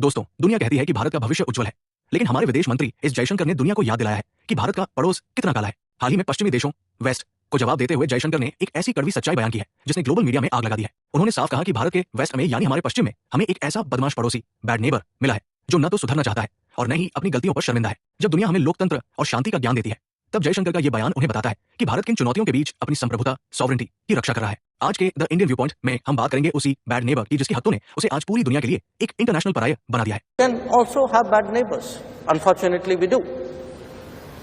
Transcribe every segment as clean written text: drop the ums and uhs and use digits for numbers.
दोस्तों, दुनिया कहती है कि भारत का भविष्य उज्जवल है, लेकिन हमारे विदेश मंत्री एस जयशंकर ने दुनिया को याद दिलाया है कि भारत का पड़ोस कितना काला है। हाल ही में पश्चिमी देशों वेस्ट को जवाब देते हुए जयशंकर ने एक ऐसी कड़वी सच्चाई बयान की है जिसने ग्लोबल मीडिया में आग लगा दी है। उन्होंने साफ कहा कि भारत के वेस्ट में यानी हमारे पश्चिम में हमें एक ऐसा बदमाश पड़ोसी बैड नेबर मिला है जो न तो सुधरना चाहता है और न ही अपनी गलतियों पर शर्मिंदा है। जब दुनिया हमें लोकतंत्र और शांति का ज्ञान देती है, तब जयशंकर का यह बयान उन्हें बताता है कि भारत किन चुनौतियों के बीच अपनी संप्रभुता सॉवरेंटी की रक्षा कर रहा है। आज के द इंडियन व्यू पॉइंट में हम बात करेंगे उसी बैड नेबर की जिसकी हत्तों ने उसे आज पूरी दुनिया के लिए एक इंटरनेशनल पराया बना दिया है। Can also have bad neighbors. Unfortunately, we do.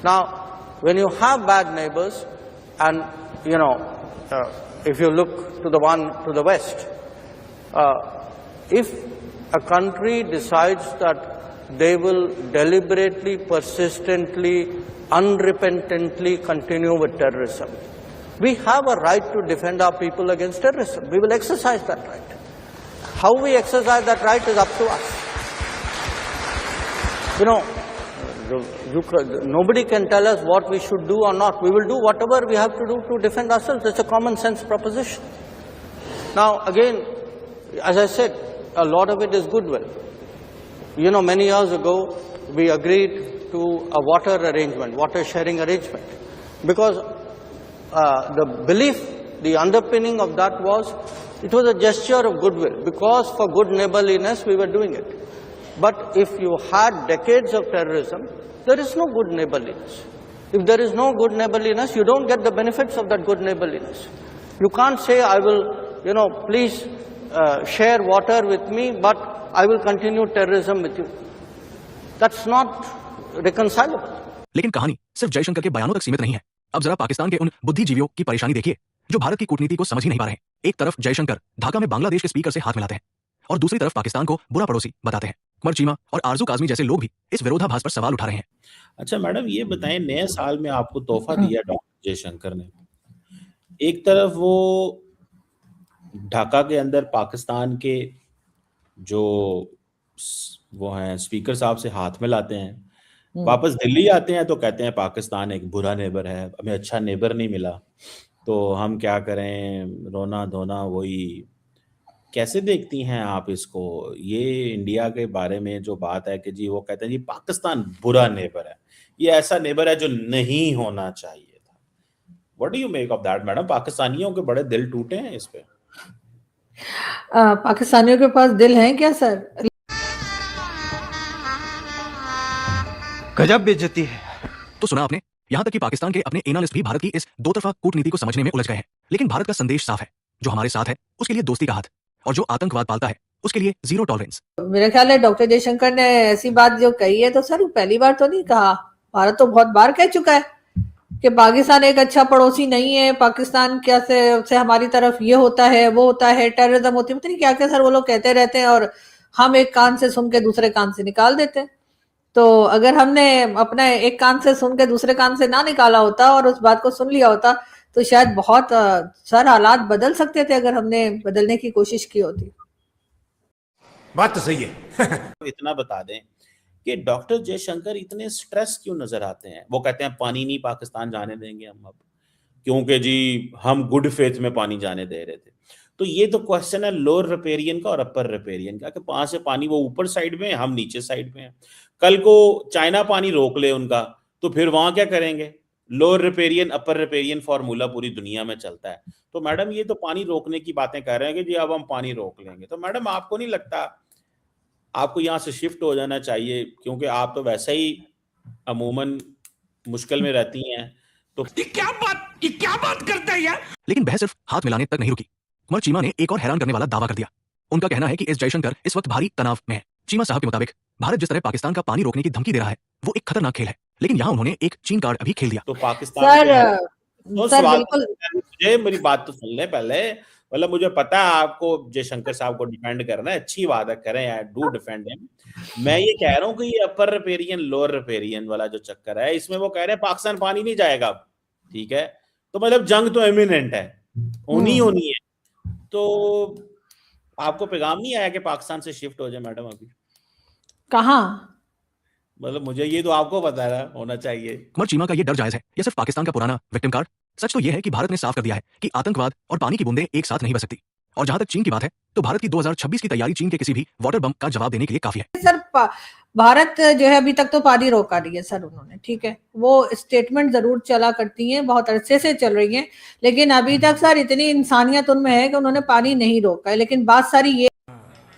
Now, when you have bad neighbors, and if you look to the one to the west, if a country decides that they will deliberately, persistently, unrepentantly continue with terrorism, we have a right to defend our people against terrorism. We will exercise that right. How we exercise that right is up to us. Nobody can tell us what we should do or not. We will do whatever we have to do to defend ourselves. It's a common sense proposition. Now, again, as I said, a lot of it is goodwill. Many years ago, we agreed to a water arrangement, water sharing arrangement, because the belief, the underpinning of that was, it was a gesture of goodwill, because for good neighborliness we were doing it. But if you had decades of terrorism, there is no good neighborliness. If there is no good neighborliness, you don't get the benefits of that good neighborliness. You can't say, I will, please share water with me, but I will continue terrorism with you. That's not reconcilable. लेकिन कहानी सिर्फ जयशंकर के बयानों तक सीमित नहीं है। अब जरा पाकिस्तान के उन बुद्धिजीवियों की परेशानी देखिए जो भारत की कूटनीति को समझ ही नहीं पा रहे हैं। एक तरफ जयशंकर ढाका में बांग्लादेश के स्पीकर से हाथ मिलाते हैं और दूसरी तरफ पाकिस्तान को बुरा पड़ोसी बताते हैं। कुंवर चीमा और आरजू काजमी जैसे लोग भी इस विरोधाभास पर सवाल उठा रहे हैं। अच्छा मैडम, ये बताएं, नए साल में आपको तोहफा दिया डॉक्टर जयशंकर ने। एक तरफ वो ढाका के अंदर पाकिस्तान के जो वो हैं स्पीकर साहब से हाथ मिलाते हैं, वापस दिल्ली आते हैं तो कहते हैं पाकिस्तान एक बुरा नेबर है, हमें अच्छा नेबर नहीं मिला, तो हम क्या करें, रोना धोना वही। कैसे देखती हैं आप इसको? ये इंडिया के बारे में जो बात है कि जी वो कहते हैं जी पाकिस्तान बुरा नेबर है, ये ऐसा नेबर है जो नहीं होना चाहिए था। What do you make of that madam? पाकिस्तानियों के बड़े दिल टूटे हैं इस पे। पाकिस्तानियों के पास दिल है क्या सर? गजब बेइज्जती है। तो सुना आपने, यहाँ तक कि पाकिस्तान के अपने एनालिस्ट भी भारत की इस दो तरफा कूटनीति को समझने में उलझ गए हैं। लेकिन भारत का संदेश साफ है, जो हमारे साथ है उसके लिए दोस्ती का हाथ और जो आतंकवाद पालता है उसके लिए जीरो टॉलरेंस। मेरा ख्याल है डॉक्टर जयशंकर ने ऐसी बात जो कही है तो सर पहली बार तो नहीं कहा, भारत तो बहुत बार कह चुका है कि पाकिस्तान एक अच्छा पड़ोसी नहीं है, पाकिस्तान क्या से हमारी तरफ ये होता है वो होता है, टेररिज्म होती है, पता नहीं क्या क्या सर वो लोग कहते रहते हैं और हम एक कान से सुन के दूसरे कान से निकाल देते हैं। तो अगर हमने अपना एक कान से सुन के दूसरे कान से ना निकाला होता और उस बात को सुन लिया होता तो शायद बहुत सर हालात बदल सकते थे अगर हमने बदलने की कोशिश की होती। बात तो सही है। इतना बता दें कि डॉक्टर जयशंकर इतने स्ट्रेस क्यों नजर आते हैं? वो कहते हैं पानी नहीं पाकिस्तान जाने देंगे हम अब, क्योंकि जी हम गुड फेथ में पानी जाने दे रहे थे। तो ये तो क्वेश्चन है लोअर रिपेरियन का और अपर रिपेरियन का कि वहां से पानी वो ऊपर साइड में, हम नीचे साइड में है। कल को चाइना पानी रोक ले उनका तो फिर वहां क्या करेंगे? लोअर रिपेरियन अपर रिपेरियन फॉर्मूला पूरी दुनिया में चलता है। तो मैडम ये तो पानी रोकने की बातें कर रहे हैं कि जी अब हम पानी रोक लेंगे। तो मैडम आपको नहीं लगता आपको यहाँ से शिफ्ट हो जाना चाहिए, क्योंकि आप तो वैसे ही अमूमन मुश्किल में रहती हैं। तो ये क्या बात करता है यार? लेकिन बहस सिर्फ हाथ मिलाने तक नहीं रुकी। कुंवर चीमा ने एक और हैरान करने वाला दावा कर दिया। उनका कहना है कि एस जयशंकर इस वक्त भारी तनाव में है। चीमा साहब के मुताबिक भारत जिस तरह पाकिस्तान का पानी रोकने की धमकी दे रहा है वो एक खतरनाक खेल है, लेकिन यहाँ उन्होंने एक चीन कार्ड अभी खेल दिया। तो पाकिस्तान बिल्कुल मुझे मेरी बात तो सुन ले पहले। मतलब मुझे पता है आपको जयशंकर साहब को डिफेंड करना है, अच्छी बात है, करें यार, डू डिफेंड हिम। मैं ये कह रहा हूँ कि ये अपर रिपेरियन लोअर रिपेरियन वाला जो चक्कर है, इसमें वो कह रहे हैं पाकिस्तान पानी नहीं जाएगा अब, ठीक है? तो मतलब जंग तो इमिनेंट है, होनी है। तो आपको पैगाम नहीं आया कि पाकिस्तान से शिफ्ट हो जाए मैडम? अभी कहाँ? मतलब मुझे ये तो आपको पता है होना चाहिए। कुंवर चीमा का ये डर जायज है या सिर्फ पाकिस्तान का पुराना विक्टिम कार्ड? सच तो यह है कि भारत ने साफ कर दिया है कि आतंकवाद और पानी की बूंदें एक साथ नहीं बह सकती। और जहां तक चीन की बात है तो भारत की 2026 की तैयारी चीन के किसी भी वाटर बम का जवाब देने के लिए काफी है। सर भारत जो है अभी तक तो पानी रोका नहीं है सर उन्होंने, ठीक है, वो स्टेटमेंट जरूर चला करती हैं, बहुत अरसे से चल रही हैं, लेकिन अभी तक सर इतनी इंसानियत उनमें है कि उन्होंने पानी नहीं रोका है। लेकिन बात सारी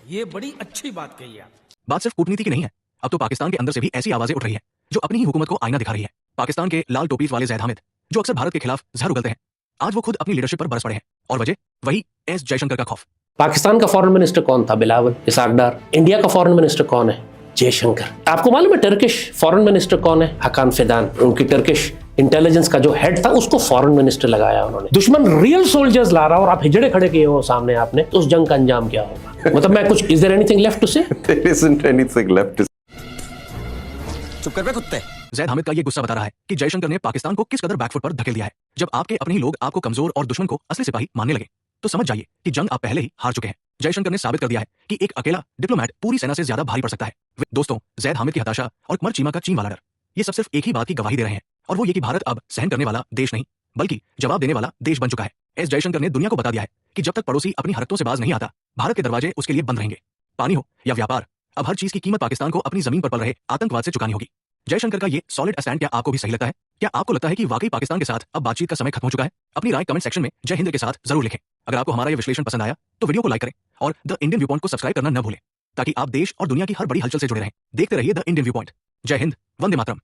ये बड़ी अच्छी बात कही आप। बात सिर्फ कूटनीति की नहीं है, अब तो पाकिस्तान के अंदर से भी ऐसी आवाजें उठ रही है जो अपनी ही हुकूमत को आईना दिखा रही है। पाकिस्तान के लाल टोपीज वाले जैद हामिद, जो अक्सर भारत के खिलाफ जहर उगलते हैं, आज वो खुद अपनी लीडरशिप पर बरस पड़े हैं, और वजह वही एस जयशंकर का खौफ। पाकिस्तान का फॉरेन मिनिस्टर कौन था? बिलावल इसाक डार। इंडिया का फॉरेन मिनिस्टर कौन है? जयशंकर। आपको मालूम है टर्किश फॉरेन मिनिस्टर कौन है? हकान फिदान। उनकी टर्किश इंटेलिजेंस का जो हेड था उसको फॉरेन मिनिस्टर लगाया उन्होंने। दुश्मन रियल सोल्जर्स ला रहा और आप हिजड़े खड़े किए हो सामने आपने, तो उस जंग का अंजाम क्या होगा? मतलब मैं कुछ, is there anything left to say? There isn't anything left to चुप कर बे कुत्ते। जैद हामिद का ये गुस्सा बता रहा है कि जयशंकर ने पाकिस्तान को किस कदर बैकफुट पर धकेल दिया है। जब आपके अपने ही लोग आपको कमजोर और दुश्मन को असली सिपाही मानने लगे तो समझ जाइए कि जंग आप पहले ही हार चुके हैं। जयशंकर ने साबित कर दिया है कि एक अकेला डिप्लोमेट पूरी सेना से ज्यादा भारी पड़ सकता है। दोस्तों, जैद हामिद की हताशा और कमर चीमा का चीन वाला डर, ये सब सिर्फ एक ही बात की गवाही दे रहे हैं, और वो ये कि भारत अब सहन करने वाला देश नहीं बल्कि जवाब देने वाला देश बन चुका है। एस जयशंकर ने दुनिया को बता दिया है कि जब तक पड़ोसी अपनी हरकतों से बाज नहीं आता, भारत के दरवाजे उसके लिए बंद रहेंगे। पानी हो या व्यापार, अब हर चीज की कीमत पाकिस्तान को अपनी जमीन पर पल रहे आतंकवाद से चुकानी होगी। जयशंकर का ये सॉलिड स्टैंड क्या आपको भी सही लगता है? क्या आपको लगता है कि वाकई पाकिस्तान के साथ अब बातचीत का समय खत्म हो चुका है? अपनी राय कमेंट सेक्शन में जय हिंद के साथ जरूर लिखें। अगर आपको हमारा ये विश्लेषण पसंद आया तो वीडियो को लाइक करें और द इंडियन व्यू पॉइंट को सब्सक्राइब करना न भूलें, ताकि आप देश और दुनिया की हर बड़ी हलचल से जुड़े रहें। देखते रहिए द इंडियन व्यू पॉइंट। जय हिंद, वंदे मातरम।